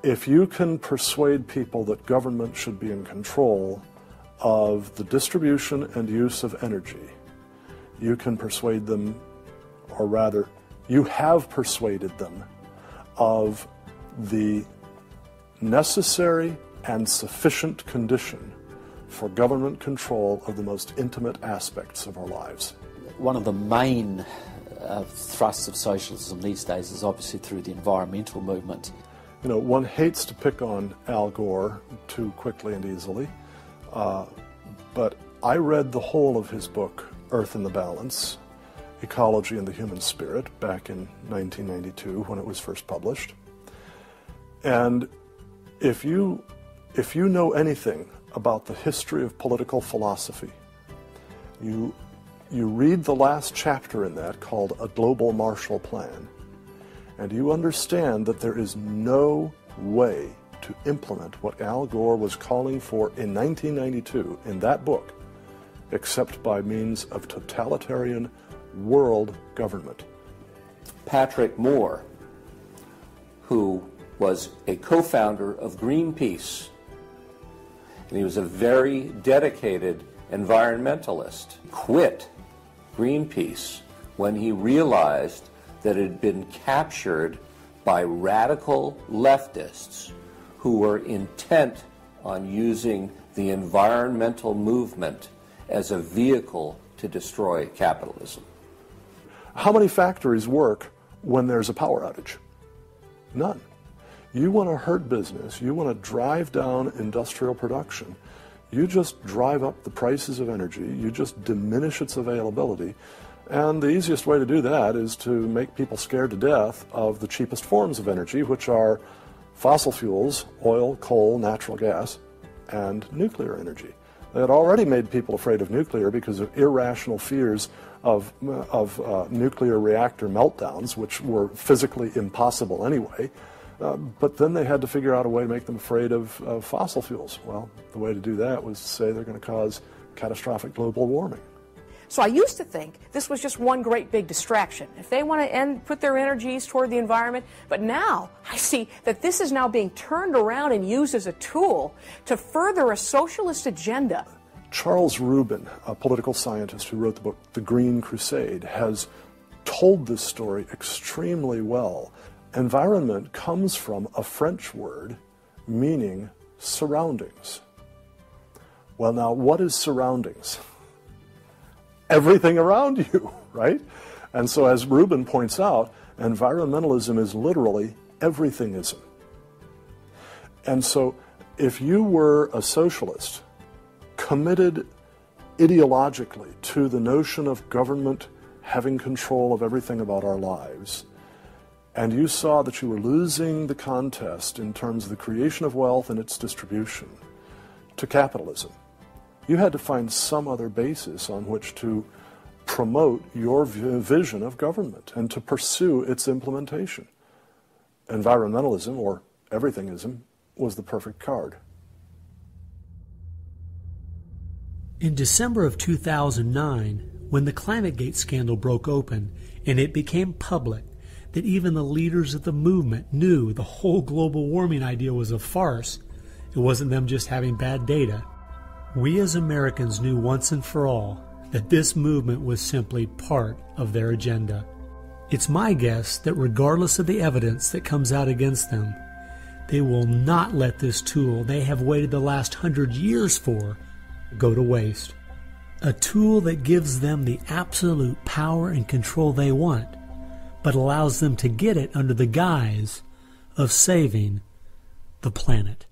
if you can persuade people that government should be in control of the distribution and use of energy, you can persuade them, or rather, you have persuaded them of the necessary and sufficient condition for government control of the most intimate aspects of our lives. One of the main thrusts of socialism these days is obviously through the environmental movement. You know, one hates to pick on Al Gore too quickly and easily, but I read the whole of his book, Earth in the Balance, Ecology and the Human Spirit, back in 1992 when it was first published. And if you know anything about the history of political philosophy, you read the last chapter in that called A Global Marshall Plan, and you understand that there is no way to implement what Al Gore was calling for in 1992 in that book except by means of totalitarian world government. Patrick Moore, who was a co-founder of Greenpeace, and he was a very dedicated environmentalist, quit Greenpeace when he realized that it had been captured by radical leftists who were intent on using the environmental movement as a vehicle to destroy capitalism. How many factories work when there's a power outage? None. You want to hurt business, you want to drive down industrial production, you just drive up the prices of energy, you just diminish its availability, and the easiest way to do that is to make people scared to death of the cheapest forms of energy, which are fossil fuels, oil, coal, natural gas, and nuclear energy. They had already made people afraid of nuclear because of irrational fears of nuclear reactor meltdowns, which were physically impossible anyway. But then they had to figure out a way to make them afraid of fossil fuels. Well, the way to do that was to say they're going to cause catastrophic global warming. So I used to think this was just one great big distraction. If they want to put their energies toward the environment, but now I see that this is now being turned around and used as a tool to further a socialist agenda. Charles Rubin, a political scientist who wrote the book The Green Crusade, has told this story extremely well. Environment comes from a French word meaning surroundings. Well, now, what is surroundings? Everything around you, right? And so, as Rubin points out, environmentalism is literally everythingism. And so, if you were a socialist committed ideologically to the notion of government having control of everything about our lives, and you saw that you were losing the contest in terms of the creation of wealth and its distribution to capitalism, you had to find some other basis on which to promote your vision of government and to pursue its implementation. Environmentalism, or everythingism, was the perfect card. In December of 2009, when the ClimateGate scandal broke open and it became public that even the leaders of the movement knew the whole global warming idea was a farce, it wasn't them just having bad data, we as Americans knew once and for all that this movement was simply part of their agenda. It's my guess that regardless of the evidence that comes out against them, they will not let this tool they have waited the last 100 years for go to waste. A tool that gives them the absolute power and control they want, but allows them to get it under the guise of saving the planet.